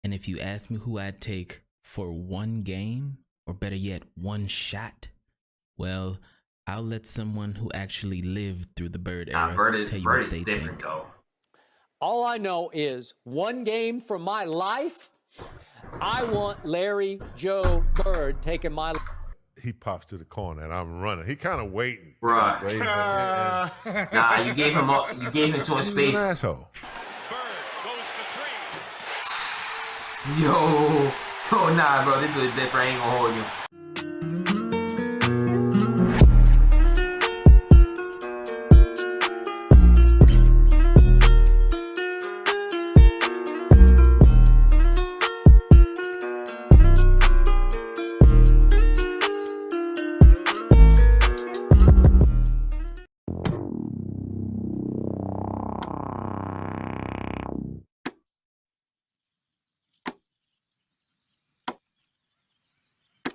And if you ask me who I'd take for one game, or better yet, one shot, well, I'll let someone who actually lived through the Bird era tell you what they think. Though. All I know is one game from my life, I want Larry Joe Bird taking my life. He pops to the corner and I'm running. He kind of waiting. Right. Nah, you gave him to his space. He's an asshole. Bird goes for 3. Yo. Oh, nah, bro. This is different. I ain't gonna hold you.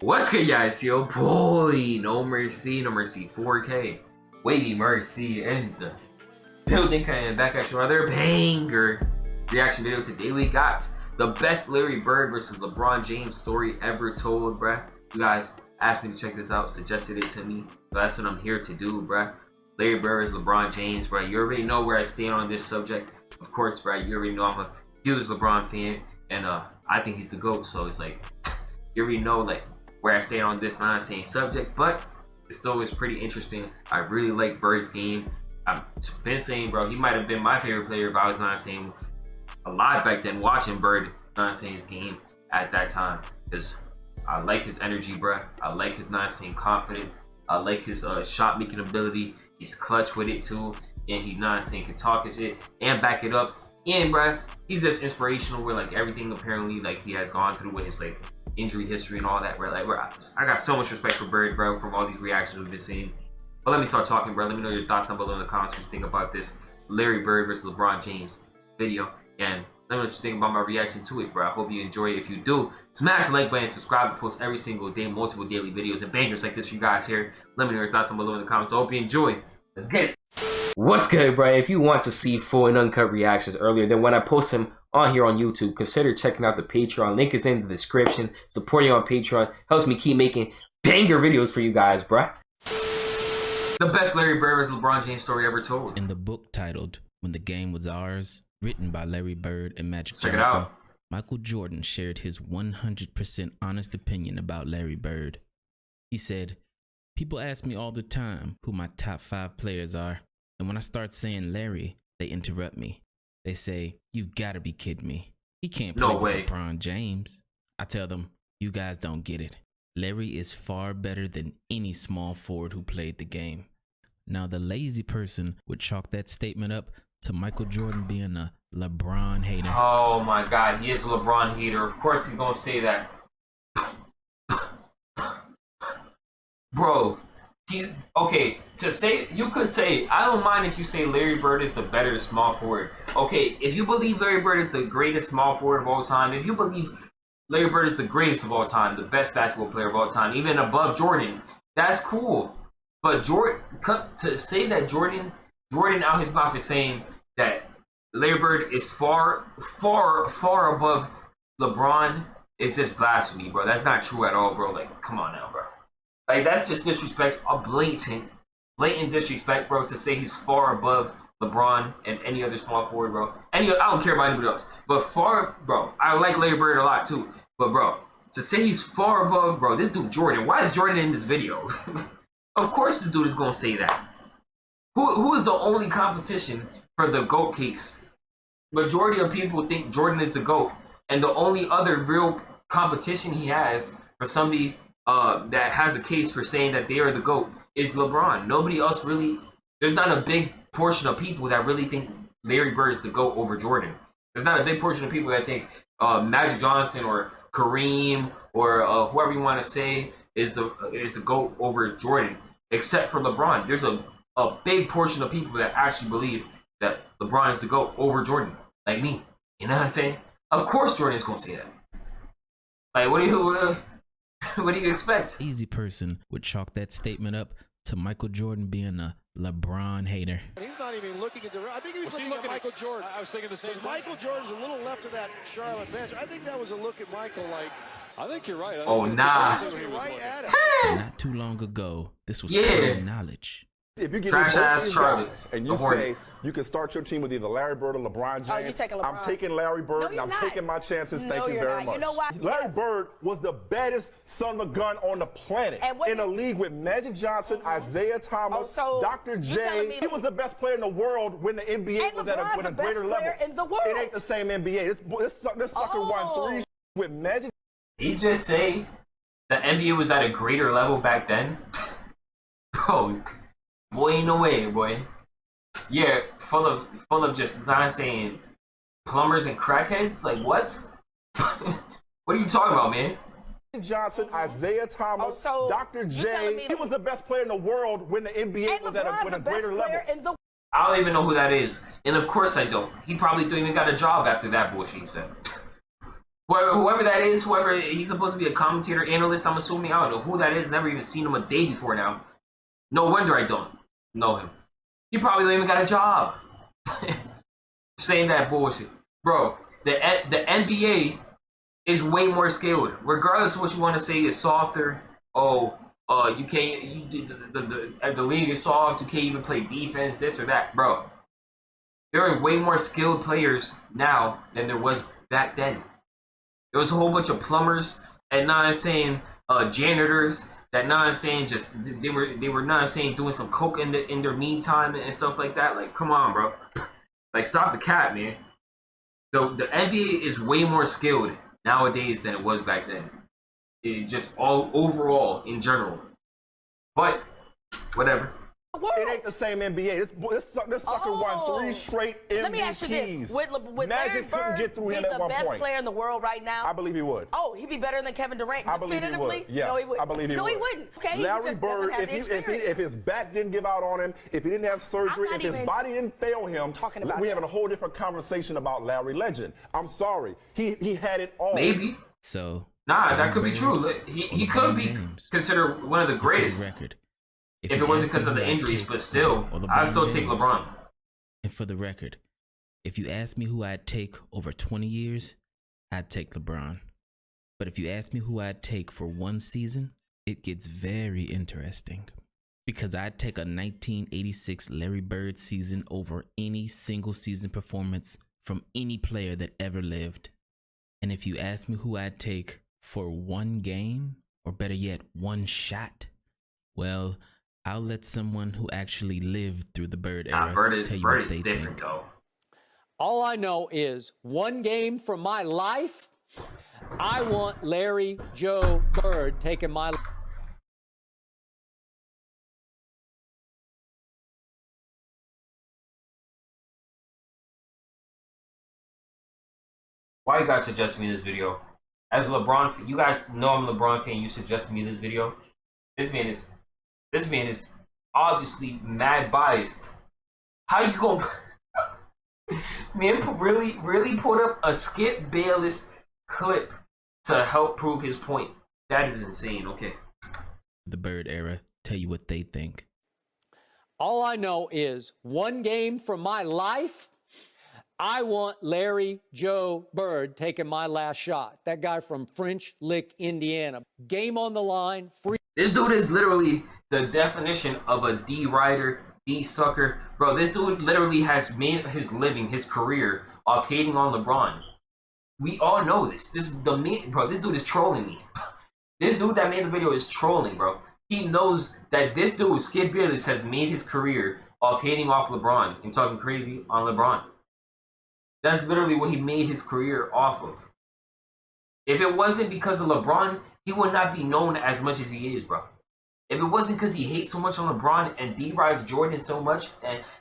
What's good, guys? Yo, boy, no mercy 4K. Wavy Mercy in the building, and back at your other banger reaction video. Today we got the best Larry Bird versus LeBron James story ever told, bruh. You guys asked me to check this out, suggested it to me, so that's what I'm here to do, bruh. Larry Bird versus LeBron James, bruh. You already know where I stand on this subject, of course, bruh. You already know I'm a huge LeBron fan, and I think he's the GOAT, so it's like, you already know, like, where I stand on this non-same subject, but it still is pretty interesting. I really like Bird's game. I've been saying, bro, he might have been my favorite player if I was not saying a lot back then, watching Bird not saying his game at that time, because I like his energy, bro. I like his non-saying confidence. I like his shot making ability. He's clutch with it too, and he non-saying can talk his shit and back it up. And bro, he's just inspirational with like everything apparently like he has gone through with his like injury history and all that, bro. Like, I got so much respect for Bird, bro, from all these reactions we've been seeing. But let me start talking, bro. Let me know your thoughts down below in the comments what you think about this Larry Bird versus LeBron James video. And let me know what you think about my reaction to it, bro. I hope you enjoy it. If you do, smash the like button, subscribe, and post every single day, multiple daily videos and bangers like this for you guys here. Let me know your thoughts down below in the comments. I hope you enjoy. Let's get it. What's good, bro? If you want to see full and uncut reactions earlier than when I post them on here on YouTube, consider checking out the Patreon. Link is in the description. Supporting on Patreon helps me keep making banger videos for you guys, bruh. The best Larry Bird versus LeBron James story ever told. In the book titled When the Game Was Ours, written by Larry Bird and Magic Check Johnson, it out. Michael Jordan shared his 100% honest opinion about Larry Bird. He said, "People ask me all the time who my top 5 players are, and when I start saying Larry, they interrupt me. They say, you've got to be kidding me. He can't play with LeBron James." I tell them, you guys don't get it. Larry is far better than any small forward who played the game. Now, the lazy person would chalk that statement up to Michael Jordan being a LeBron hater. Oh my God, he is a LeBron hater. Of course he's gonna say that. Bro, okay, to say, you could say, I don't mind if you say Larry Bird is the better small forward. Okay, if you believe Larry Bird is the greatest small forward of all time, if you believe Larry Bird is the greatest of all time, the best basketball player of all time, even above Jordan, that's cool. But to say that Jordan out his mouth is saying that Larry Bird is far above LeBron is just blasphemy, bro. That's not true at all, bro. Like, come on now, bro. Like, that's just disrespect, a blatant disrespect, bro, to say he's far above LeBron and any other small forward, bro. I don't care about anybody else, but bro, I like Larry Bird a lot too, but bro, to say he's far above, bro, this dude Jordan, why is Jordan in this video? Of course this dude is gonna say that. Who is the only competition for the GOAT case? Majority of people think Jordan is the GOAT, and the only other real competition he has for somebody that has a case for saying that they are the GOAT is LeBron. Nobody else really, there's not a big portion of people that really think Larry Bird is the GOAT over Jordan. There's not a big portion of people that think Magic Johnson or Kareem or whoever you want to say is the GOAT over Jordan, except for LeBron. There's a big portion of people that actually believe that LeBron is the GOAT over Jordan, like me. You know what I'm saying? Of course Jordan's gonna say that. Like, what do you expect? Easy person would chalk that statement up to Michael Jordan being a LeBron hater. He's not even looking at the. I think he was looking at Michael Jordan. I was thinking the same thing. Michael Jordan's a little left of that Charlotte bench. I think that was a look at Michael like. I think you're right. Oh, nah. Right at him. Not too long ago, this was Yeah. common knowledge. If you get Trash both ass these Charlottes, guys and the you say Hornets. you can start your team with either Larry Bird or LeBron James, you taking LeBron. I'm taking Larry Bird No, and you're I'm not. taking my chances. No, Thank you you're very not. much. You know why? Larry Yes. Bird was the baddest son of a gun on the planet And what in a did- league with Magic Johnson, Isaiah Thomas, Oh, so Dr. you're telling J. me He was the best player in the world when the NBA And was at LeBron's with a the best greater level. player in the world. It ain't the same NBA. This sucker won 3 with Magic. He just say the NBA was at a greater level back then. Bro, boy, ain't no way, boy. Yeah, full of just not saying plumbers and crackheads. Like what? What are you talking about, man? Johnson, Isaiah Thomas, Oh, so Dr. you're telling J. me He was the best player in the world when the NBA And was at LeBron's with a the best greater level. player in the I don't even know who that is, and of course I don't. He probably don't even got a job after that bullshit he said. Whoever that is, whoever he's supposed to be a commentator, analyst, I'm assuming. I don't know who that is. Never even seen him a day before now. No wonder I don't know him. He probably don't even got a job. Saying that bullshit, bro. The NBA is way more skilled. Regardless of what you want to say is softer. You can't. The league is soft. You can't even play defense. This or that, bro. There are way more skilled players now than there was back then. There was a whole bunch of plumbers and not saying janitors. That not saying just they were not saying doing some coke in their meantime and stuff like that. Like, come on, bro. Like, stop the cat, man. The NBA is way more skilled nowadays than it was back then. It just all overall in general. But whatever. world. It ain't the same NBA. This sucker won 3 straight MVPs. Let me ask you this: would Magic Larry couldn't Bird get through be him at the one best point. player in the world right now? I believe he would. Oh, he'd be better than Kevin Durant. I believe he definitively? would. Yes, No, he wouldn't. I believe he no, would. he wouldn't. Okay, Larry he just Bird, doesn't have the experience. if his back didn't give out on him, if he didn't have surgery, I'm not if his even body didn't fail him, talking about we that. having a whole different conversation about Larry Legend. I'm sorry, he had it all. Maybe. So Nah, that Larry could be Bird true. He or could LeBron be James. considered one of the For the greatest. record, If you it wasn't ask me because of the who I'd injuries, take but still, or I'd LeBron still take James. LeBron. And for the record, if you ask me who I'd take over 20 years, I'd take LeBron. But if you ask me who I'd take for one season, it gets very interesting. Because I'd take a 1986 Larry Bird season over any single season performance from any player that ever lived. And if you ask me who I'd take for one game, or better yet, one shot, well, I'll let someone who actually lived through the Bird era Nah, Bird tell you Bird what is they different think. though. All I know is one game from my life, I want Larry Joe Bird taking my life. Why you guys suggesting me this video? As a LeBron, you guys know I'm a LeBron fan. You suggested me this video. This man is obviously mad biased. How you gonna man really put up a Skip Bayless clip to help prove his point? That is insane. Okay. The Bird era tell you what they think. All I know is one game from my life, I want Larry Joe Bird taking my last shot. That guy from French Lick, Indiana. Game on the line, free. This dude is literally the definition of a D rider, D sucker. Bro, this dude literally has made his living, his career off hating on LeBron. We all know this. This dude is trolling me. This dude that made the video is trolling, bro. He knows that this dude, Skip Bayless, has made his career off hating off LeBron and talking crazy on LeBron. That's literally what he made his career off of. If it wasn't because of LeBron, he would not be known as much as he is, bro. If it wasn't because he hates so much on LeBron and D rides Jordan so much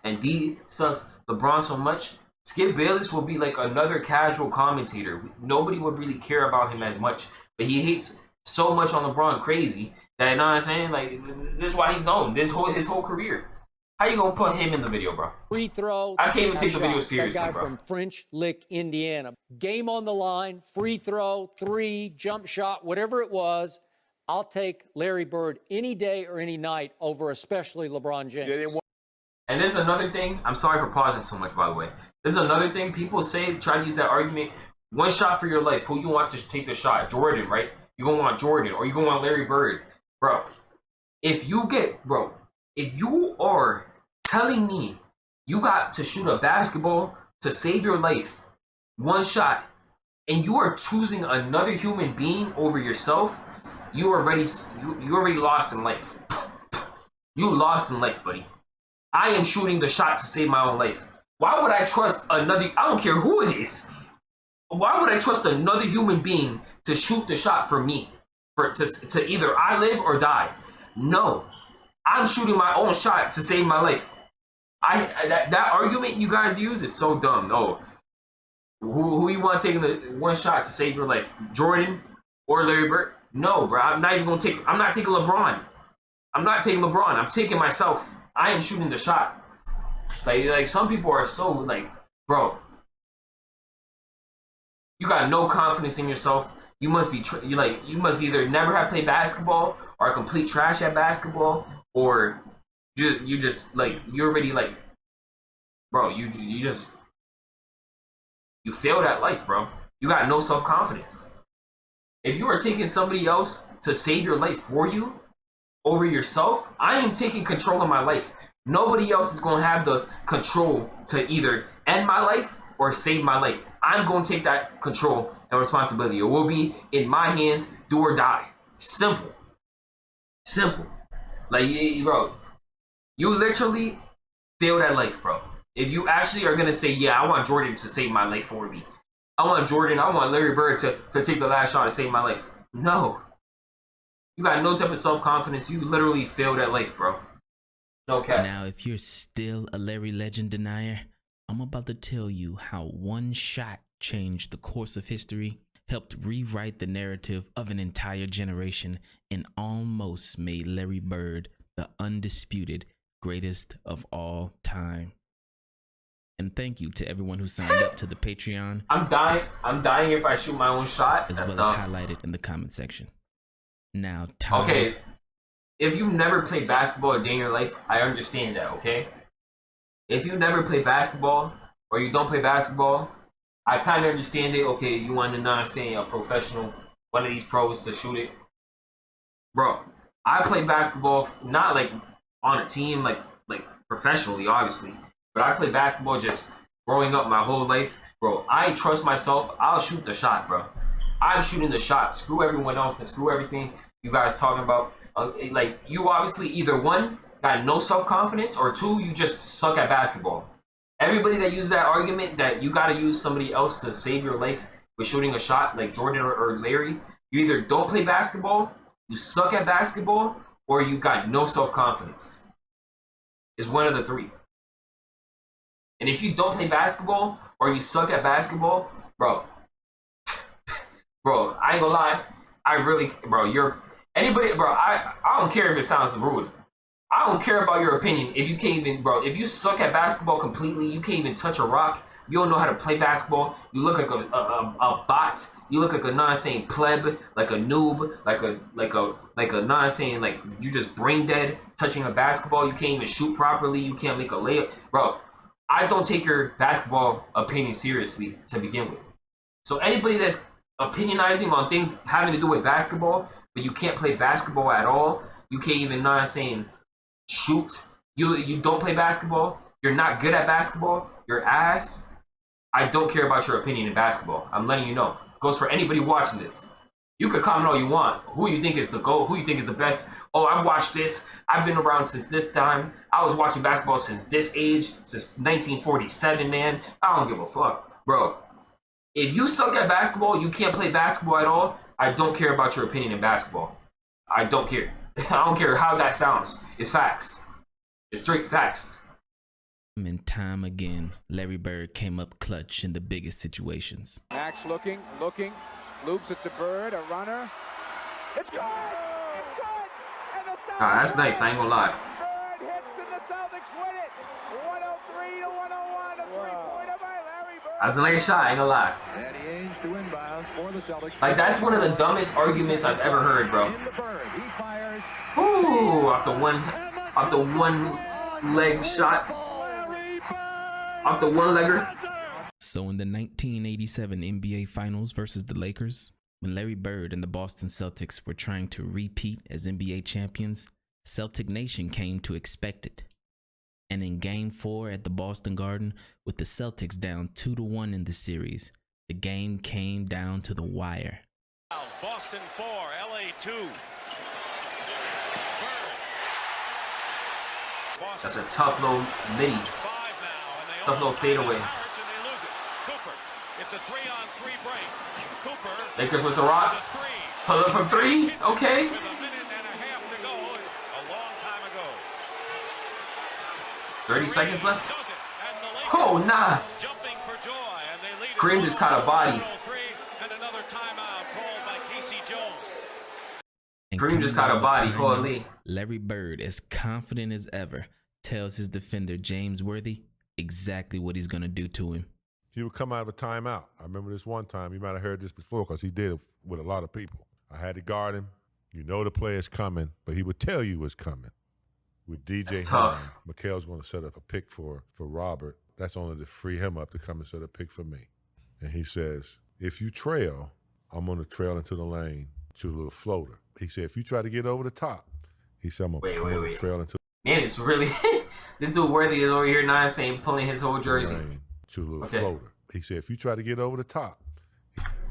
and D sucks LeBron so much, Skip Bayless will be like another casual commentator. Nobody would really care about him as much. But he hates so much on LeBron crazy that, you know what I'm saying? Like, this is why he's known his whole career. How you gonna put him in the video, bro? Free throw. I can't even take the video shot. seriously, That guy bro. from French Lick, Indiana. Game on the line, free throw, 3, jump shot, whatever it was. I'll take Larry Bird any day or any night over especially LeBron James. And there's another thing. I'm sorry for pausing so much, by the way. There's another thing people say, try to use that argument. One shot for your life. Who you want to take the shot? Jordan, right? You're going to want Jordan, or you're going to want Larry Bird. Bro, if you are telling me you got to shoot a basketball to save your life, one shot, and you are choosing another human being over yourself, you already lost in life. You lost in life, buddy. I am shooting the shot to save my own life. Why would I trust another? I don't care who it is. Why would I trust another human being to shoot the shot for me, to either I live or die? No, I'm shooting my own shot to save my life. That argument you guys use is so dumb. No, who you want taking the one shot to save your life? Jordan or Larry Bird? No, bro. I'm not taking LeBron. I'm not taking LeBron. I'm taking myself. I am shooting the shot. Like some people are so like, bro, you got no confidence in yourself. You must be you must either never have played basketball or complete trash at basketball, or you just like you're already like, bro, you failed at life, bro. You got no self-confidence. If you are taking somebody else to save your life for you over yourself, I am taking control of my life. Nobody else is going to have the control to either end my life or save my life. I'm going to take that control and responsibility. It will be in my hands, do or die. Simple. Simple. Like, bro, you literally failed at life, bro. If you actually are going to say, yeah, I want Jordan to save my life for me. I want Larry Bird to take the last shot to save my life. No. You got no type of self-confidence. You literally failed at life, bro. No cap. Now, if you're still a Larry Legend denier, I'm about to tell you how one shot changed the course of history, helped rewrite the narrative of an entire generation, and almost made Larry Bird the undisputed greatest of all time. And thank you to everyone who signed up to the Patreon. I'm dying if I shoot my own shot. As well as highlighted in the comment section. Now, time. Okay, if you've never played basketball a day in your life, I understand that, okay? If you never play basketball or you don't play basketball, I kind of understand it. Okay, you want to not say a professional, one of these pros to shoot it. Bro, I play basketball not like on a team, like professionally, obviously. But I play basketball just growing up my whole life. Bro, I trust myself. I'll shoot the shot, bro. I'm shooting the shot. Screw everyone else and screw everything you guys talking about. Like, you obviously either one, got no self-confidence, or two, you just suck at basketball. Everybody that uses that argument that you got to use somebody else to save your life with shooting a shot like Jordan or Larry, you either don't play basketball, you suck at basketball, or you got no self-confidence. It's one of the three. And if you don't play basketball or you suck at basketball, bro, I ain't gonna lie. I don't care if it sounds rude. I don't care about your opinion. If you can't even, bro, if you suck at basketball completely, you can't even touch a rock, you don't know how to play basketball, you look like a bot, you look like a non-saying pleb, like a noob, like a non-saying, like you just brain dead touching a basketball, you can't even shoot properly, you can't make a layup. Bro, I don't take your basketball opinion seriously to begin with. So anybody that's opinionizing on things having to do with basketball, but you can't play basketball at all, you can't even non-saying shoot, you don't play basketball, you're not good at basketball, you're ass. I don't care about your opinion in basketball. I'm letting you know. Goes for anybody watching this. You could comment all you want. Who you think is the GOAT? Who you think is the best? Oh, I've watched this. I've been around since this time. I was watching basketball since this age, since 1947, man. I don't give a fuck. Bro, if you suck at basketball, you can't play basketball at all, I don't care about your opinion in basketball. I don't care. I don't care how that sounds. It's facts. It's straight facts. And time again, Larry Bird came up clutch in the biggest situations. Max looking, loops it to Bird, a runner. It's good! It's good! And the Celtics that's nice, I ain't gonna lie. Bird hits and the Celtics win it! 103 to 101, a three-pointer by Larry Bird. That's a nice shot, I ain't gonna lie. And he aims to inbounds for the Celtics. Like, that's one of the dumbest arguments I've ever heard, bro. In the Bird, he fires. Ooh, off the one leg shot. Off the one legger. So in the 1987 NBA Finals versus the Lakers, when Larry Bird and the Boston Celtics were trying to repeat as NBA champions, Celtic Nation came to expect it. And in Game 4 at the Boston Garden, with the Celtics down 2-1 in the series, the game came down to the wire. Boston 4, LA 2. That's a tough little midi. Tough little fadeaway. It's a 3-on-3 break. Cooper. Lakers with the rock. Pull up from 3. Okay. With a minute and a half to go. A long time ago. 30 seconds left. Oh, nah. Jumping for joy, and they lead Kareem just caught a body. And another timeout called by Casey Jones. And Kareem just caught a body. Call Lee. Larry Bird, as confident as ever, tells his defender James Worthy exactly what he's going to do to him. He would come out of a timeout. I remember this one time. You might have heard this before because he did it with a lot of people. I had to guard him. You know the player's coming, but he would tell you it's coming. With DJ Hamilton, Mikhail's going to set up a pick for Robert. That's only to free him up to come and set a pick for me. And he says, if you trail, I'm going to trail into the lane to a little floater. He said, if you try to get over the top, he said, I'm going to trail into Man, it's really... This dude Worthy is over here now saying pulling his whole jersey. To a little floater. He said, if you try to get over the top,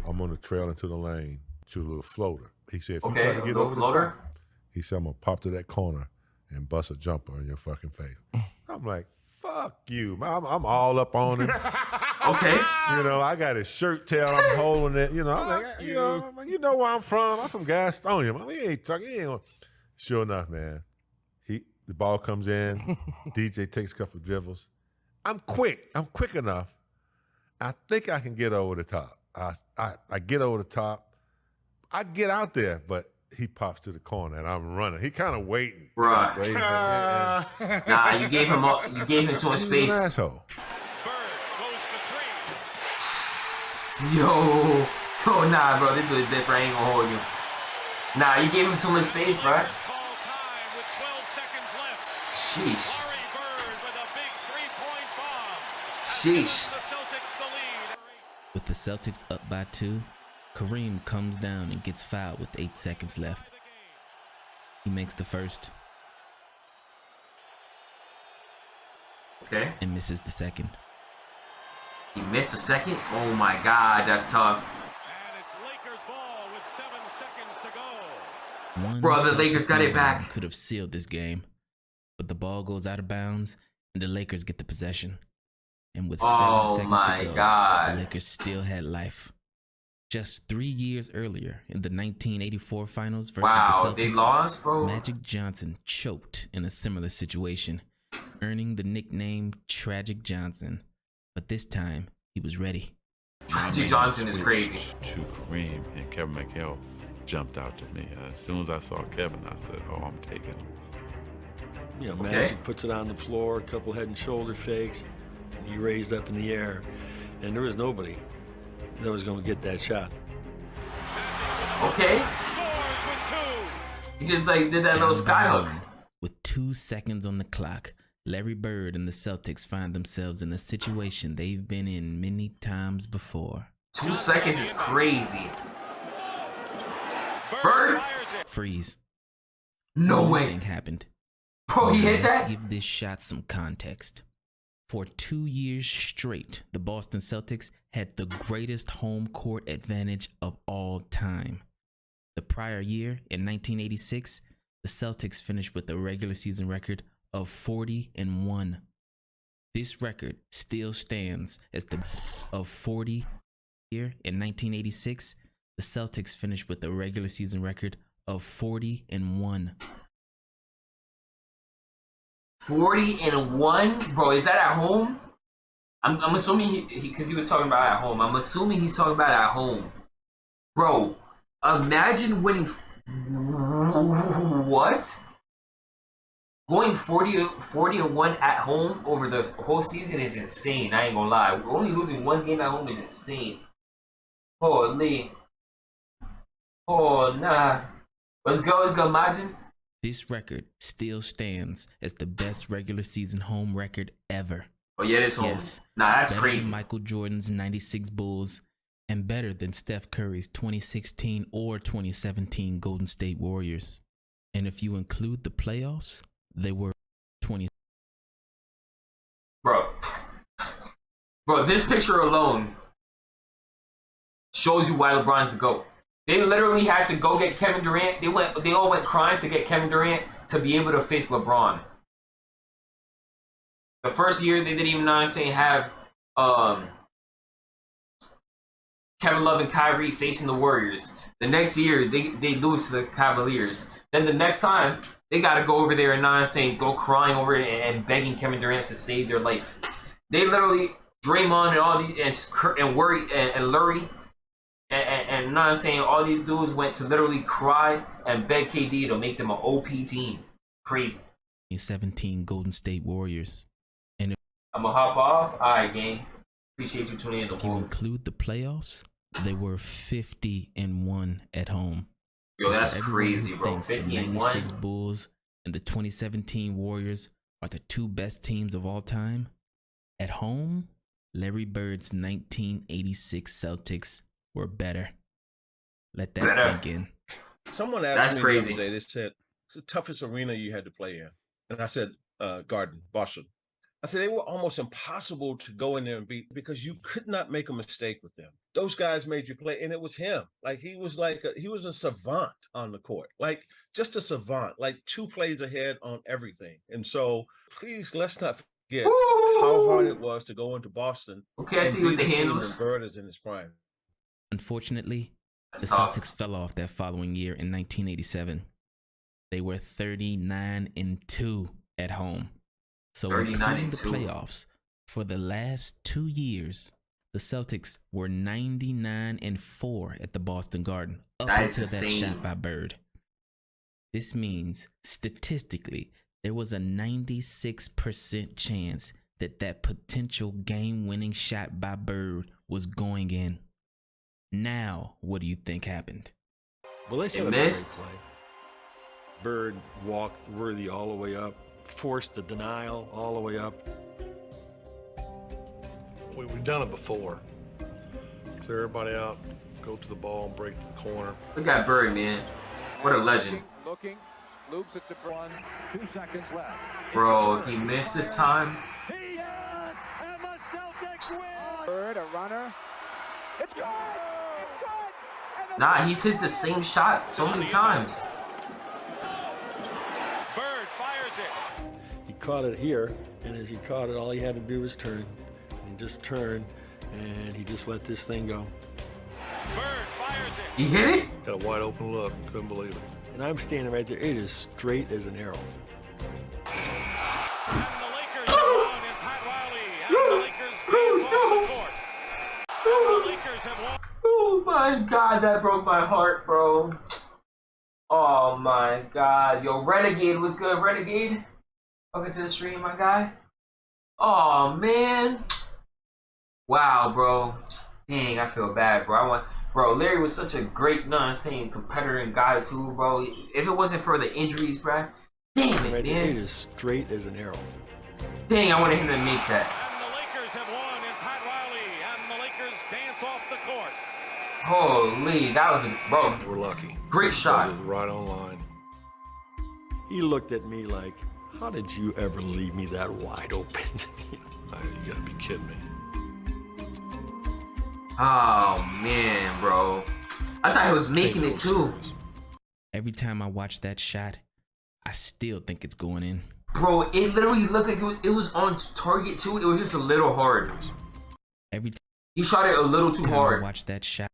I'm going to trail into the lane to a little floater. He said, if you try to get over the top, he said, I'm going to pop to that corner and bust a jumper in your fucking face. I'm like, fuck you, man. I'm all up on it. Okay. You know, I got his shirt tail. I'm holding it. You know, I'm like, you know where I'm from. I'm from Gastonia. Man. We ain't talking. Sure enough, man. The ball comes in. DJ takes a couple of dribbles. I'm quick. I'm quick enough. I think I can get over the top. I get over the top. I get out there, but he pops to the corner and I'm running. He kind of waiting. Right. Nah, you gave him to his face. An asshole. Bird goes for 3. Yo. Oh, nah, bro. This dude is different. I ain't gonna hold you. Nah, you gave him to his face, bro. Sheesh. Sheesh. With the Celtics up by 2, Kareem comes down and gets fouled with 8 seconds left. He makes the first. Okay. And misses the second. He missed the second? Oh my God, that's tough. And it's Lakers ball with 7 seconds to go. Bro, the Lakers got it back. Could have sealed this game. But the ball goes out of bounds, and the Lakers get the possession. And with 7 seconds to go, the Lakers still had life. Just 3 years earlier, in the 1984 Finals versus the Celtics, they lost, bro. Magic Johnson choked in a similar situation, earning the nickname Tragic Johnson. But this time, he was ready. Tragic Johnson is crazy. To Kareem, and Kevin McHale jumped out to me. As soon as I saw Kevin, I said, oh, I'm taking him. You know, Magic puts it on the floor, a couple head and shoulder fakes, and he raised up in the air. And there was nobody that was going to get that shot. Okay. He just like did that little skyhook. With 2 seconds on the clock, Larry Bird and the Celtics find themselves in a situation they've been in many times before. 2 seconds is crazy. Bird. Freeze. No way. Nothing happened. Bro, he hit that? Let's give this shot some context. For 2 years straight, the Boston Celtics had the greatest home court advantage of all time. The prior year, in 1986, the Celtics finished with a regular season record of 40-1. This record still stands as the of 40 year. In 1986, the Celtics finished with a regular season record of 40-1. 40-1, bro. Is that at home? I'm assuming because he was talking about at home. I'm assuming he's talking about at home, bro. Imagine winning. What? Going 40-1 at home over the whole season is insane. I ain't gonna lie. Only losing one game at home is insane. Holy. Oh, nah. Let's go, Majin. This record still stands as the best regular season home record ever. Oh, yeah, it's home. Yes. Nah, that's better crazy. Than Michael Jordan's 96 Bulls and better than Steph Curry's 2016 or 2017 Golden State Warriors. And if you include the playoffs, they were 20. Bro, this picture alone shows you why LeBron's the GOAT. They literally had to go get Kevin Durant. They all went crying to get Kevin Durant to be able to face LeBron. The first year they didn't even have Kevin Love and Kyrie facing the Warriors. The next year they lose to the Cavaliers. Then the next time they got to go over there and go crying over it and begging Kevin Durant to save their life. They literally Draymond and all these and Worry and Lurie and all these dudes went to literally cry and beg KD to make them an OP team. Crazy. 2017 Golden State Warriors. And I'm gonna hop off. All right, gang. Appreciate you tuning in. If you include the playoffs, they were 50-1 at home. Yo, that's crazy, bro. The 96 Bulls and the 2017 Warriors are the two best teams of all time. At home, Larry Bird's 1986 Celtics were better. Let that sink in. Someone asked me the other day, they said, it's the toughest arena you had to play in. And I said, Garden, Boston. I said, they were almost impossible to go in there and beat because you could not make a mistake with them. Those guys made you play, and it was him. Like, he was a savant on the court. Like, just a savant, like 2 plays ahead on everything. And so, please, let's not forget how hard it was to go into Boston. Okay, I see with the handles. Bird is in his prime. Unfortunately, the tough. Celtics fell off that following year in 1987. They were 39-2 at home. So including the playoffs, for the last 2 years, the Celtics were 99-4 at the Boston Garden up until that shot by Bird. This means statistically, there was a 96% chance that potential game-winning shot by Bird was going in. Now, what do you think happened? Well, they said a great play. Bird walked Worthy all the way up, forced the denial all the way up. We've done it before. Clear everybody out, go to the ball, and break to the corner. Look at Bird, man. What a legend. Looking, loops it to Braun. 2 seconds left. Bro, he missed his time. Yes! And the Celtics win! Bird, a runner. It's good! It's good! Nah, he's hit the same shot so many times. Bird fires it. He caught it here, and as he caught it, all he had to do was turn. He just turned, and he just let this thing go. Bird fires it. He hit it? Got a wide open look. Couldn't believe it. And I'm standing right there. It is straight as an arrow. And the Lakers have won in Pat Riley. And the Lakers dance off the court. And the Lakers have won. Oh my God, that broke my heart, bro. Oh my God. Yo, Renegade, what's good, Renegade? Welcome to the stream, my guy. Oh man. Wow, bro. Dang, I feel bad, bro. Bro, Larry was such a great, competitor and guy too, bro. If it wasn't for the injuries, bro, damn it, right man. There, it is straight as an arrow. Dang, I wanted him to make that. And the Lakers have won in Pat Riley, and the Lakers dance off the court. Holy, that was bro. We're lucky. Great shot. That was right on line. He looked at me like, how did you ever leave me that wide open? You gotta be kidding me. Oh man, bro. I thought he was making it too. Every time I watch that shot, I still think it's going in. Bro, it literally looked like it was on target too. It was just a little hard. He shot it a little too hard. I watch that shot.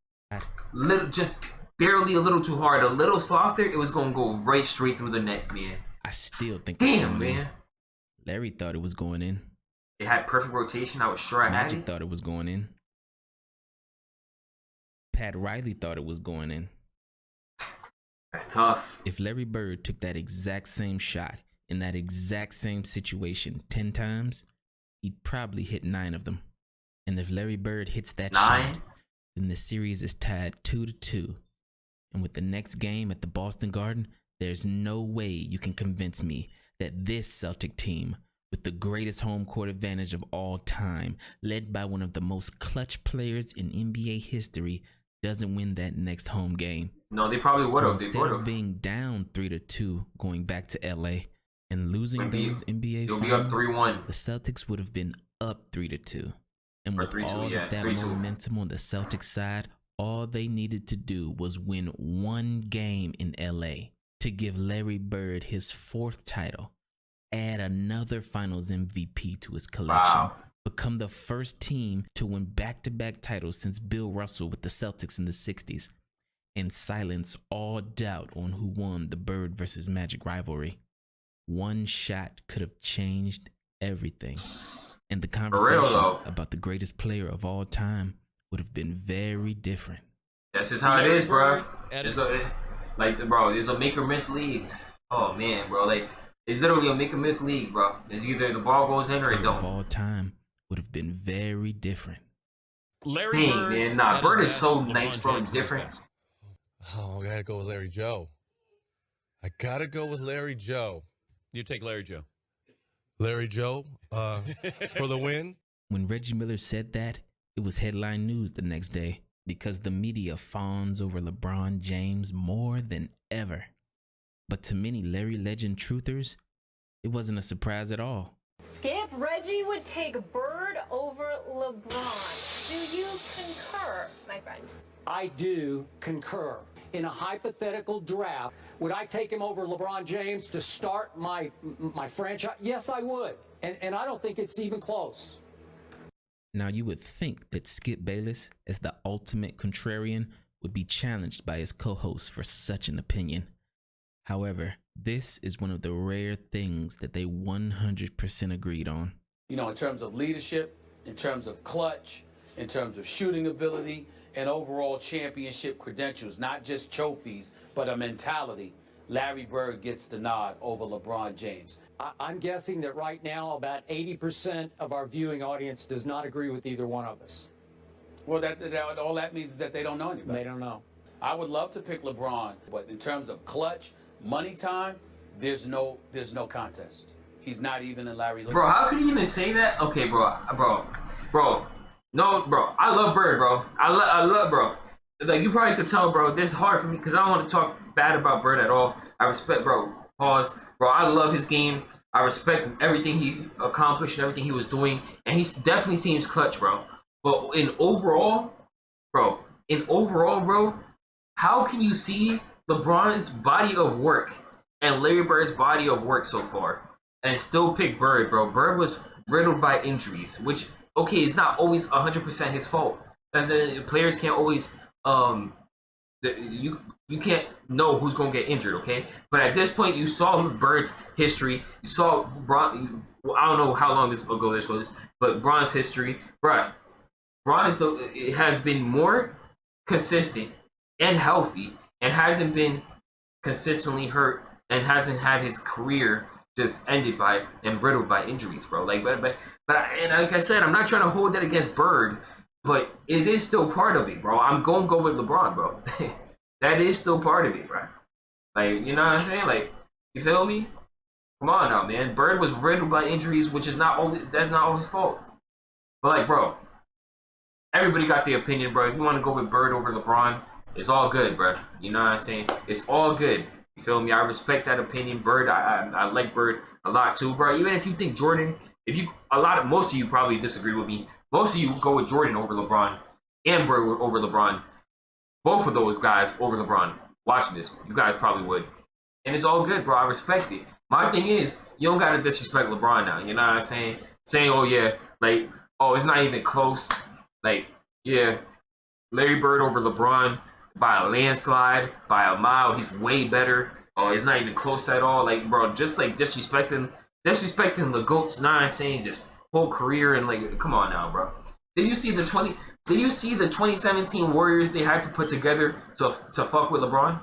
Just barely a little too hard. A little softer, it was gonna go right straight through the net, man. I still think it's damn, going man. in. Larry thought it was going in. It had perfect rotation. I was sure I had Magic it. thought it was going in. Pat Riley thought it was going in. That's tough. If Larry Bird took that exact same shot, in that exact same situation 10 times, he'd probably hit 9 of them. And if Larry Bird hits that shot, then the series is tied 2-2. And with the next game at the Boston Garden, there's no way you can convince me that this Celtic team, with the greatest home court advantage of all time, led by one of the most clutch players in NBA history, doesn't win that next home game. No, they probably would have. So instead of being down 3-2 going back to LA and losing those NBA finals, be up 3-1. the Celtics would have been up 3-2. And with all of that momentum on the Celtics side, all they needed to do was win one game in LA to give Larry Bird his 4th title, add another Finals MVP to his collection, become the first team to win back-to-back titles since Bill Russell with the Celtics in the 60s, and silence all doubt on who won the Bird versus Magic rivalry. One shot could have changed everything. And the conversation about the greatest player of all time would have been very different. That's just how it is, bro. It's a make or miss league. Oh man, bro, like it's literally a make or miss league, bro. It's either the ball goes in or it don't. Of all time would have been very different. Larry Bird, man, nah, Bird is so nice, bro, and different. Oh, I gotta go with Larry Joe. I gotta go with Larry Joe. You take Larry Joe. Larry Joe for the win. When Reggie Miller said that, it was headline news the next day because the media fawns over LeBron James more than ever. But to many Larry Legend truthers, it wasn't a surprise at all. Skip, Reggie would take Bird over LeBron. Do you concur, my friend? I do concur. In a hypothetical draft, would I take him over LeBron James to start my franchise? Yes, I would. And I don't think it's even close. Now, you would think that Skip Bayless, as the ultimate contrarian, would be challenged by his co-host for such an opinion. However, this is one of the rare things that they 100% agreed on. You know, in terms of leadership, in terms of clutch, in terms of shooting ability, and overall championship credentials, not just trophies, but a mentality, Larry Bird gets the nod over LeBron James. I'm guessing that right now about 80% of our viewing audience does not agree with either one of us. Well, all that means is that they don't know anybody. They don't know. I would love to pick LeBron, but in terms of clutch, money time, there's no contest. He's not even in Larry. Bro, how could he even say that? Okay, bro. No, bro. I love Bird, bro. I love, bro. Like, you probably could tell, bro, this is hard for me because I don't want to talk bad about Bird at all. I respect, bro. Pause. Bro, I love his game. I respect everything he accomplished and everything he was doing. And he definitely seems clutch, bro. But in overall, bro, how can you see LeBron's body of work and Larry Bird's body of work so far and still pick Bird, bro? Bird was riddled by injuries, which, okay, it's not always 100% his fault. Players can't always, you can't know who's going to get injured, okay? But at this point, you saw Bird's history. You saw Bron. I don't know how long this ago this was, but Bron's history, bro. Bron has been more consistent and healthy, and hasn't been consistently hurt, and hasn't had his career just ended by and riddled by injuries, bro. Like, but and like I said, I'm not trying to hold that against Bird, but it is still part of it, bro. I'm gonna go with LeBron, bro. That is still part of it, bro. Like, you know what I'm saying? Like, you feel me? Come on now, man. Bird was riddled by injuries, which is that's not all his fault. But like, bro, everybody got their opinion, bro. If you want to go with Bird over LeBron, it's all good, bro. You know what I'm saying? It's all good. You feel me? I respect that opinion. Bird, I like Bird a lot too, bro. Even if you think Jordan, most of you probably disagree with me. Most of you go with Jordan over LeBron and Bird over LeBron. Both of those guys over LeBron. Watching this, you guys probably would. And it's all good, bro. I respect it. My thing is, you don't gotta disrespect LeBron now. You know what I'm saying? Saying, oh yeah, like, oh, it's not even close. Like, yeah, Larry Bird over LeBron by a landslide, by a mile. He's way better. Oh, it's not even close at all. Like, bro, just like disrespecting the GOAT's saying just whole career and like, come on now, bro. Did you see the 2017 Warriors they had to put together to fuck with LeBron?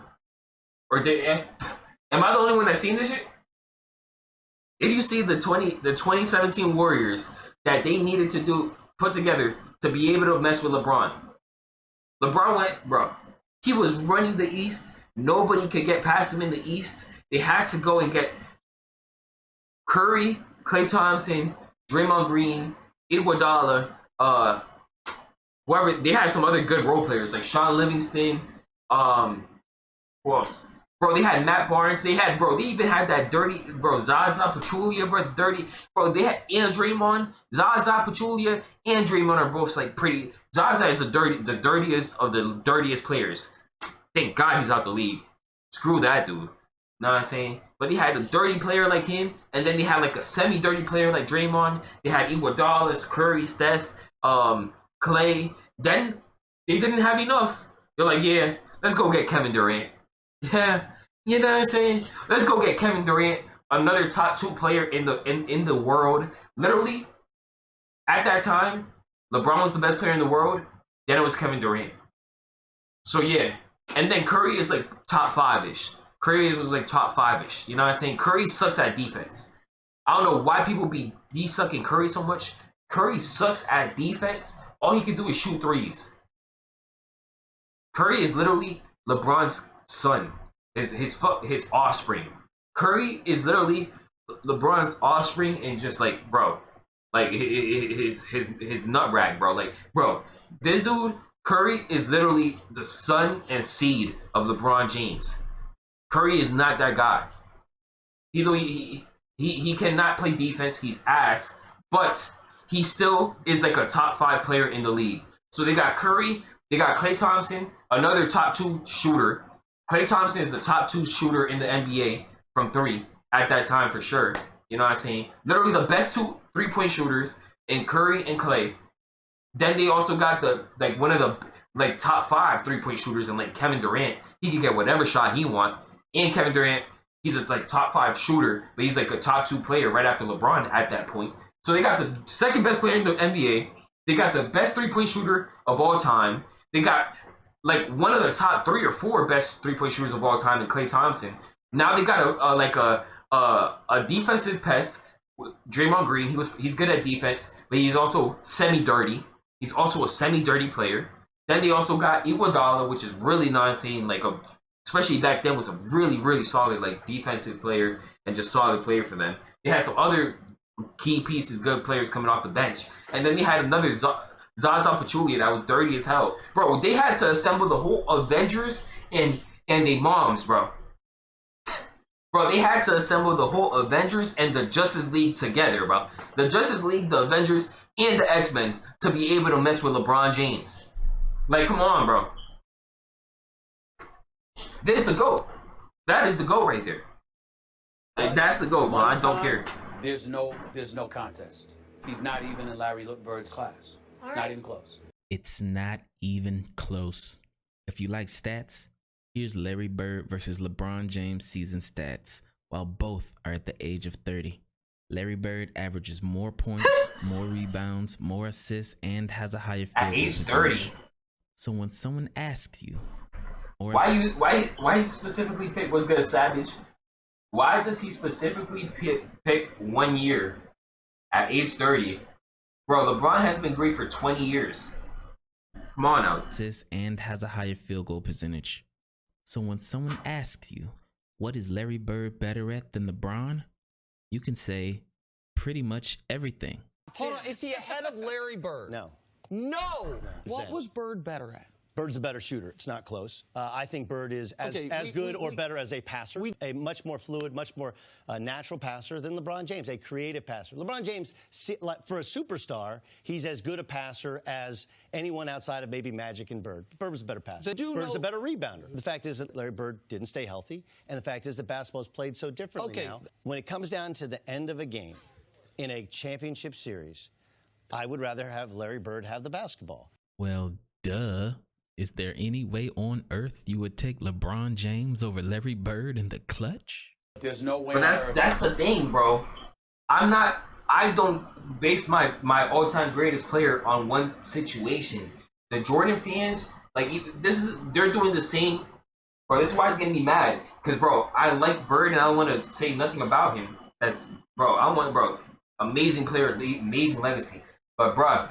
Or am I the only one that seen this shit? If you see the 2017 Warriors that they needed to put together to be able to mess with LeBron. LeBron went, bro. He was running the East. Nobody could get past him in the East. They had to go and get Curry, Klay Thompson, Draymond Green, Iguodala, whoever. They had some other good role players like Sean Livingston. Who else? Bro, they had Matt Barnes. They even had that dirty, bro, Zaza Pachulia, bro, dirty. Bro, they had and Draymond. Zaza Pachulia and Draymond are both like pretty. Zaza is the dirtiest of the dirtiest players. Thank God he's out the league. Screw that dude. Know what I'm saying? But they had a dirty player like him, and then they had like a semi-dirty player like Draymond. They had Iguodala, Curry, Steph, Clay. Then they didn't have enough. They're like, yeah, let's go get Kevin Durant. Yeah, you know what I'm saying? Let's go get Kevin Durant, another top 2 player in the world. Literally, at that time, LeBron was the best player in the world. Then it was Kevin Durant. So yeah, and then Curry is like top 5-ish. Curry was like top 5-ish. You know what I'm saying? Curry sucks at defense. I don't know why people be de-sucking Curry so much. Curry sucks at defense. All he can do is shoot threes. Curry is literally LeBron's son, his offspring. Curry is literally LeBron's offspring, and just like, bro, like his nut rag, bro. Like, bro, this dude Curry is literally the son and seed of LeBron James. Curry is not that guy. He cannot play defense. He's ass, but he still is like a top 5 player in the league. So they got Curry, they got Klay Thompson, another top 2 shooter. Klay Thompson is the top 2 shooter in the NBA from 3 at that time for sure. You know what I'm saying? Literally the best 2 3-point shooters in Curry and Klay. Then they also got one of the top 5 3-point shooters in like Kevin Durant. He can get whatever shot he want. And Kevin Durant, he's a top 5 shooter, but he's like a top 2 player right after LeBron at that point. So they got the second best player in the NBA. They got the best 3-point shooter of all time. They got like one of the top 3 or 4 best 3-point shooters of all time in Klay Thompson. Now they got a defensive pest, Draymond Green. He's good at defense, but he's also semi-dirty. He's also a semi-dirty player. Then they also got Iguodala, which is really non-saying, especially back then, was a really, really solid defensive player and just solid player for them. They had some other key pieces, good players coming off the bench. And then they had another Zaza Pachulia that was dirty as hell. Bro, they had to assemble the whole Avengers and their moms, bro. Bro, they had to assemble the whole Avengers and the Justice League together, bro. The Justice League, the Avengers, and the X-Men to be able to mess with LeBron James. Like, come on, bro. This is the GOAT. That is the GOAT right there. Like, that's the GOAT, bro. I don't care. There's no contest. He's not even in Larry Bird's class. Not even close. It's not even close. If you like stats, here's Larry Bird versus LeBron James season stats, while both are at the age of 30. Larry Bird averages more points, more rebounds, more assists, and has a higher field goal at age percentage. 30. So when someone asks you, why you specifically pick what's good, Savage? Why does he specifically pick 1 year at age 30? Bro, LeBron has been great for 20 years. Come on now. And has a higher field goal percentage. So when someone asks you, what is Larry Bird better at than LeBron? You can say pretty much everything. Hold on, is he ahead of Larry Bird? No. No! What was Bird better at? Bird's a better shooter. It's not close. I think Bird is as good or better as a passer. A much more fluid, much more natural passer than LeBron James, a creative passer. LeBron James, for a superstar, he's as good a passer as anyone outside of maybe Magic and Bird. Bird was a better passer. Bird's a better rebounder. The fact is that Larry Bird didn't stay healthy, and the fact is that basketball is played so differently now. When it comes down to the end of a game in a championship series, I would rather have Larry Bird have the basketball. Well, duh. Is there any way on earth you would take LeBron James over Larry Bird in the clutch? There's no way. But that's the thing, bro. I don't base my all-time greatest player on one situation. The Jordan fans, they're doing the same. Bro, this is why it's getting me mad. Because, bro, I like Bird and I don't want to say nothing about him. bro, I want, bro, amazing player, amazing legacy. But, bro,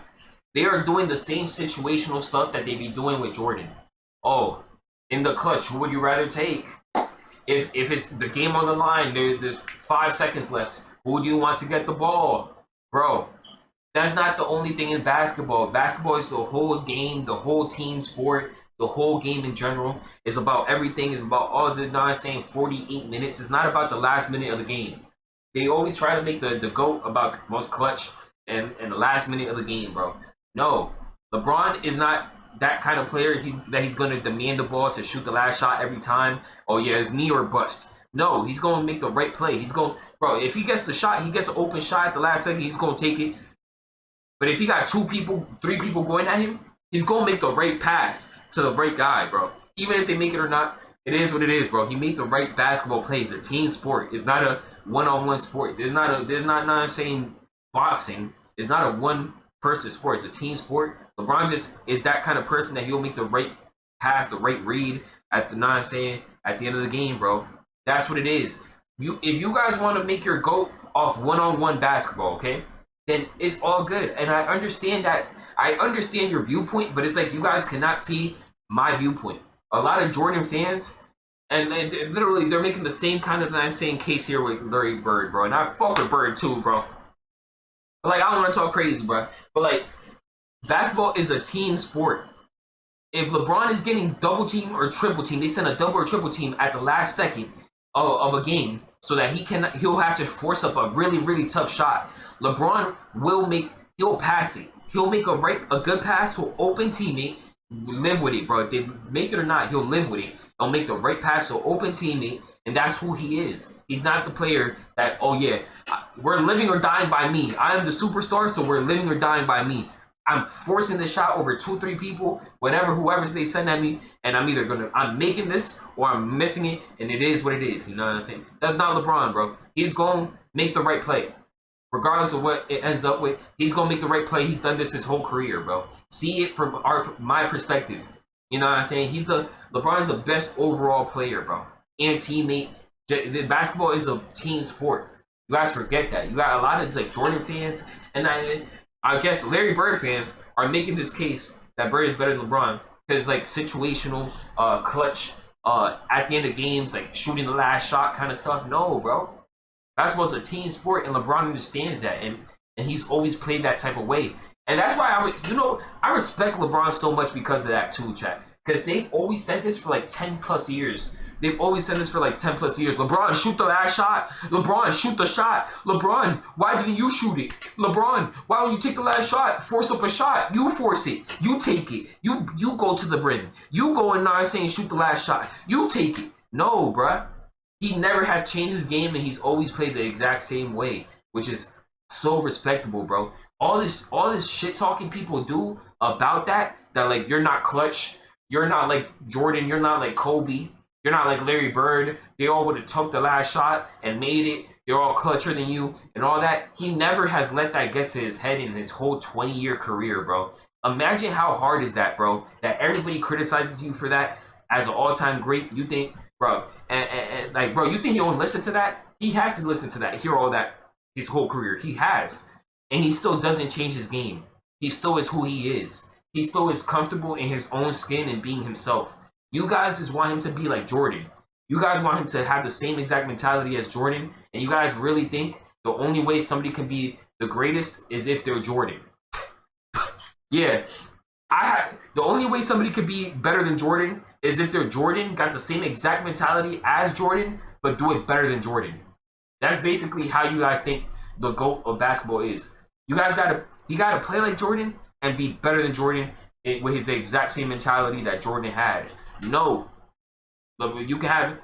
they are doing the same situational stuff that they be doing with Jordan. Oh, in the clutch, who would you rather take? If it's the game on the line, there's 5 seconds left. Who do you want to get the ball? Bro, that's not the only thing in basketball. Basketball is the whole game, the whole team sport, the whole game in general. It's about everything. It's about all the nonsense 48 minutes. It's not about the last minute of the game. They always try to make the GOAT about most clutch and the last minute of the game, bro. No, LeBron is not that kind of player he's going to demand the ball to shoot the last shot every time. Oh, yeah, it's knee or bust. No, he's going to make the right play. He's going, bro, if he gets the shot, he gets an open shot at the last second, he's going to take it. But if he got 2 people, 3 people going at him, he's going to make the right pass to the right guy, bro. Even if they make it or not, it is what it is, bro. He made the right basketball plays. It's a team sport. It's not a one-on-one sport. There's not saying boxing. It's not a one-person sport. It's a team sport. LeBron just is that kind of person that he'll make the right pass, the right read at the at the end of the game, bro. That's what it is. If you guys want to make your GOAT off one-on-one basketball, okay, then it's all good. And I understand that. I understand your viewpoint, but it's like you guys cannot see my viewpoint. A lot of Jordan fans, and literally they're making the same kind of case here with Larry Bird, bro. And I fuck with Bird too, bro. But like, I don't want to talk crazy, bro. But like, basketball is a team sport. If LeBron is getting double team or triple team, they send a double or triple team at the last second of a game so that he'll have to force up a really, really tough shot. LeBron he'll pass it. He'll make a good pass to an open teammate, live with it, bro. If they make it or not, he'll live with it. He'll make the right pass to an open teammate, and that's who he is. He's not the player that, oh yeah, we're living or dying by me. I am the superstar, so we're living or dying by me. I'm forcing the shot over 2-3 people, whoever they send at me, and I'm making this or I'm missing it, and it is what it is. You know what I'm saying? That's not LeBron, bro. He's going to make the right play. Regardless of what it ends up with, he's going to make the right play. He's done this his whole career, bro. See it from my perspective. You know what I'm saying? LeBron's the best overall player, bro. And teammate. Basketball is a team sport. You guys forget that. You got a lot of like Jordan fans, and I guess the Larry Bird fans are making this case that Bird is better than LeBron because like situational, clutch, at the end of games, like shooting the last shot kind of stuff. No, bro. Basketball's a team sport, and LeBron understands that, and he's always played that type of way. And that's why I respect LeBron so much because of that too, chat. Because they've always said this for like 10 plus years. They've always said this for like 10 plus years. LeBron, shoot the last shot. LeBron, shoot the shot. LeBron, why didn't you shoot it? LeBron, why don't you take the last shot? Force up a shot. You force it. You take it. You go to the rim. You go and shoot the last shot. You take it. No, bruh. He never has changed his game, and he's always played the exact same way, which is so respectable, bro. All this shit talking people do about that like you're not clutch, you're not like Jordan, you're not like Kobe, you're not like Larry Bird. They all would have took the last shot and made it. They're all clutcher than you and all that. He never has let that get to his head in his whole 20-year career, bro. Imagine how hard is that, bro? That everybody criticizes you for that as an all-time great. You think, bro, and like, bro, you think he won't listen to that? He has to listen to that, hear all that his whole career. He has. And he still doesn't change his game. He still is who he is. He still is comfortable in his own skin and being himself. You guys just want him to be like Jordan. You guys want him to have the same exact mentality as Jordan. And you guys really think the only way somebody can be the greatest is if they're Jordan. Yeah. The only way somebody could be better than Jordan is if they're Jordan, got the same exact mentality as Jordan, but do it better than Jordan. That's basically how you guys think the GOAT of basketball is. You guys gotta play like Jordan and be better than Jordan with the exact same mentality that Jordan had. No, you can have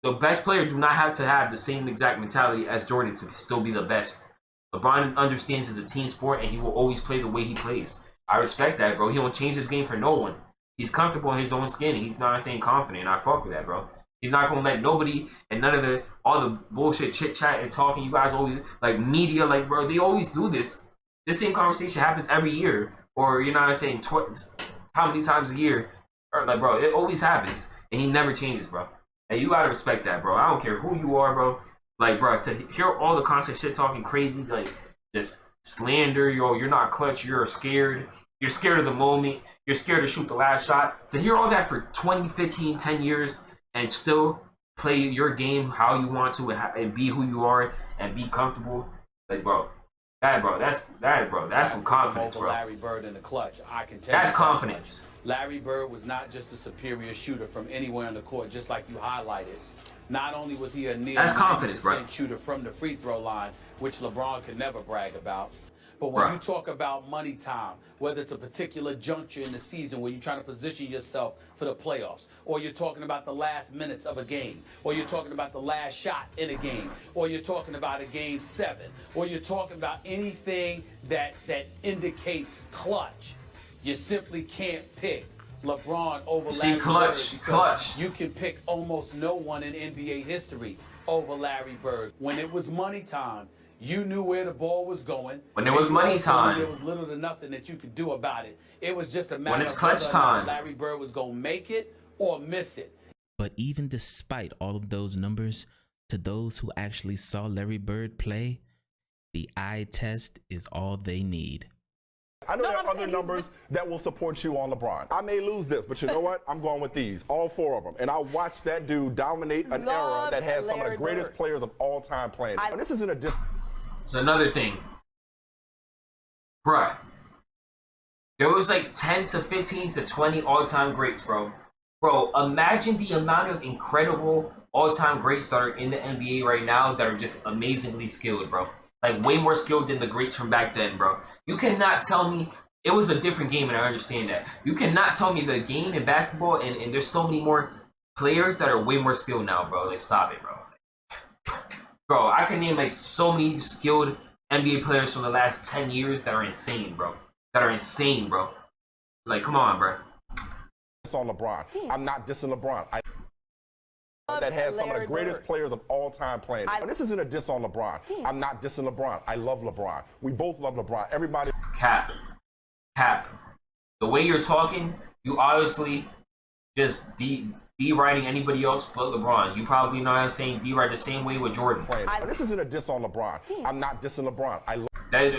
the best player. Do not have to have the same exact mentality as Jordan to still be the best. LeBron understands it's a team sport, and he will always play the way he plays. I respect that, bro. He won't change his game for no one. He's comfortable in his own skin, and he's not saying confident. I fuck with that, bro. He's not gonna let nobody and none of all the bullshit chit chat and talking. You guys always like media, like, bro. They always do this. This same conversation happens every year, or you know what I'm saying, how many times a year? Or like, bro, it always happens, and he never changes, bro. And you gotta respect that, bro. I don't care who you are, bro. Like, bro, to hear all the constant shit talking crazy, like, just slander, you're not clutch, you're scared of the moment, you're scared to shoot the last shot. To hear all that for 20, 15, 10 years and still play your game how you want to and be who you are and be comfortable, like, that's some confidence, bro. Larry Bird in the clutch. I can tell that's confidence. Larry Bird was not just a superior shooter from anywhere on the court, just like you highlighted. Not only was he a near 90% shooter from the free throw line, which LeBron could never brag about, but when you talk about money time, whether it's a particular juncture in the season where you're trying to position yourself for the playoffs, or you're talking about the last minutes of a game, or you're talking about the last shot in a game, or you're talking about a game 7, or you're talking about anything that indicates clutch, you simply can't pick LeBron over Larry Bird because you can pick almost no one in NBA history over Larry Bird. When it was money time, you knew where the ball was going. When it was money time, there was little to nothing that you could do about it. It was just a matter when it's of clutch time. Larry Bird was going to make it or miss it. But even despite all of those numbers, to those who actually saw Larry Bird play, the eye test is all they need. I know there are other numbers that will support you on LeBron. I may lose this, but you know what? I'm going with these, all 4 of them. And I watched that dude dominate an era that had some of the greatest players of all time playing. And this isn't a dis. It's another thing. Bruh. There was like 10 to 15 to 20 all-time greats, bro. Bro, imagine the amount of incredible all-time greats that are in the NBA right now that are just amazingly skilled, bro. Like, way more skilled than the greats from back then, bro. You cannot tell me it was a different game, and I understand that. You cannot tell me the game in basketball, and there's so many more players that are way more skilled now, bro. Like, stop it, bro. Bro, I can name, like, so many skilled NBA players from the last 10 years that are insane, bro. Like, come on, bro. It's on LeBron. I'm not dissing LeBron. That has some of the greatest players of all time playing. And this isn't a diss on LeBron. I'm not dissing LeBron. I love LeBron. We both love LeBron. Everybody. Cap. The way you're talking, you obviously just deriding anybody else but LeBron. You probably know I'm saying deride the same way with Jordan. This isn't a diss on LeBron. I'm not dissing LeBron. I love.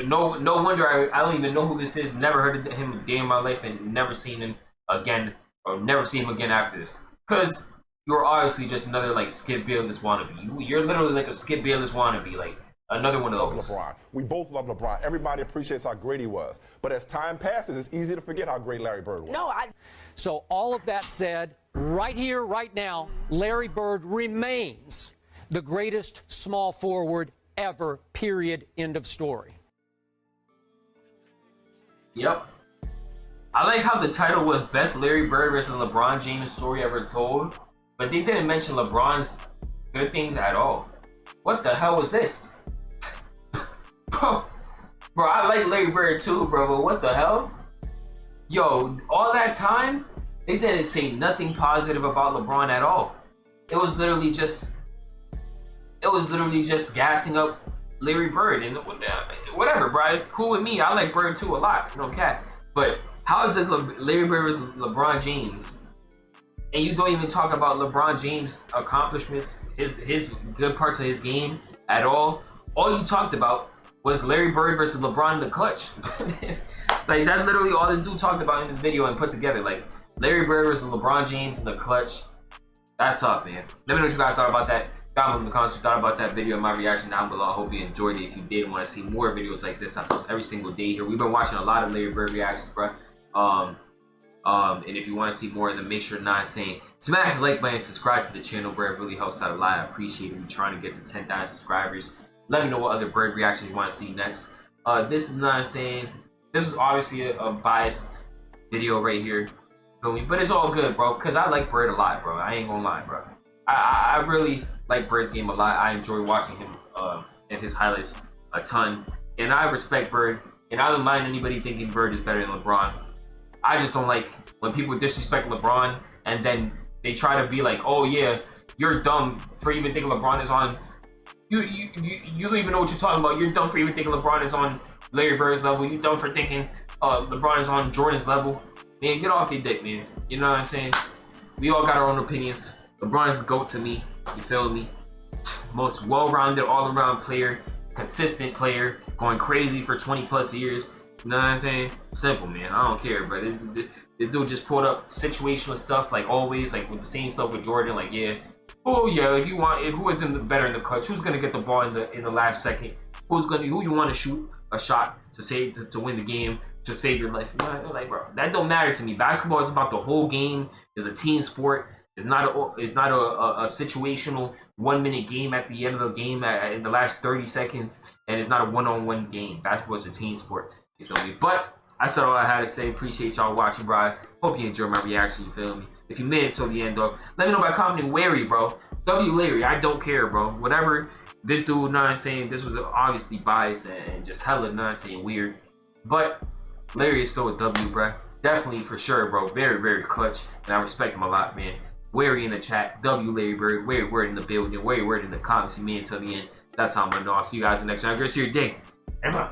No wonder I don't even know who this is. Never heard of him a day in my life and never seen him again, or never seen him again after this. Because you're obviously just another, like, Skip Bayless wannabe. You're literally like a Skip Bayless wannabe, like another one of those. LeBron. We both love LeBron. Everybody appreciates how great he was. But as time passes, it's easy to forget how great Larry Bird was. So all of that said, right here, right now, Larry Bird remains the greatest small forward ever, period, end of story. Yep. I like how the title was Best Larry Bird versus LeBron James Story Ever Told, but they didn't mention LeBron's good things at all. What the hell was this? Bro, I like Larry Bird too, bro, but what the hell? Yo, all that time, they didn't say nothing positive about LeBron at all. It was literally just gassing up Larry Bird, and whatever, bro. It's cool with me. I like Bird too a lot, no cap. But how is this Larry Bird versus LeBron James? And you don't even talk about LeBron James' accomplishments, his good parts of his game at all. All you talked about was Larry Bird versus LeBron in the clutch. Like, that's literally all this dude talked about in this video and put together. Like, Larry Bird versus LeBron James in the clutch. That's tough, man. Let me know what you guys thought about that. Comment in the comments what you thought about that video and my reaction down below. I hope you enjoyed it. If you did want to see more videos like this, I post every single day here. We've been watching a lot of Larry Bird reactions, bro. And if you want to see more of them, make sure smash the like button and subscribe to the channel, bro. It really helps out a lot. I appreciate it. We're trying to get to 10,000 subscribers. Let me know what other Bird reactions you want to see next. This is not saying this is obviously a biased video right here, but it's all good, bro, because I like Bird a lot, bro. I ain't gonna lie, bro. I really like Bird's game a lot. I enjoy watching him and his highlights a ton, and I respect Bird, and I don't mind anybody thinking Bird is better than LeBron. I just don't like when people disrespect LeBron and then they try to be like, oh yeah, you're dumb for even thinking LeBron is on. You don't even know what you're talking about. You're dumb for even thinking LeBron is on Larry Bird's level. You're dumb for thinking LeBron is on Jordan's level. Man, get off your dick, man. You know what I'm saying? We all got our own opinions. LeBron is the GOAT to me. You feel me? most well-rounded, all-around player, consistent player, going crazy for 20 plus years. You know what I'm saying? Simple, man. I don't care, but the dude just pulled up situational stuff like always, like with the same stuff with Jordan. Like, yeah, oh yeah, if you want, who is better in the clutch? Who's gonna get the ball in the last second? Who you want to shoot a shot to win the game, to save your life? Like, bro, that don't matter to me. Basketball is about the whole game. It's a team sport. It's not a situational 1 minute game at the end of the game in the last 30 seconds, and it's not a one-on-one game. Basketball is a team sport. You feel me? But I said all I had to say. Appreciate y'all watching, bro. Hope you enjoyed my reaction. You feel me? If you made it till the end, though, let me know by commenting Larry, bro. W Larry. I don't care, bro. Whatever. This dude, know what I'm saying? This was obviously biased and just hella, know what I'm saying, weird. But Larry is still a W, bro. Definitely for sure, bro. Very, very clutch, and I respect him a lot, man. Wary in the chat, W Larry Bird, Wary word in the building, Wary word in the comments. You made it till the end. That's how I'm gonna know. I'll see you guys in the next one. Have a great day. And bye.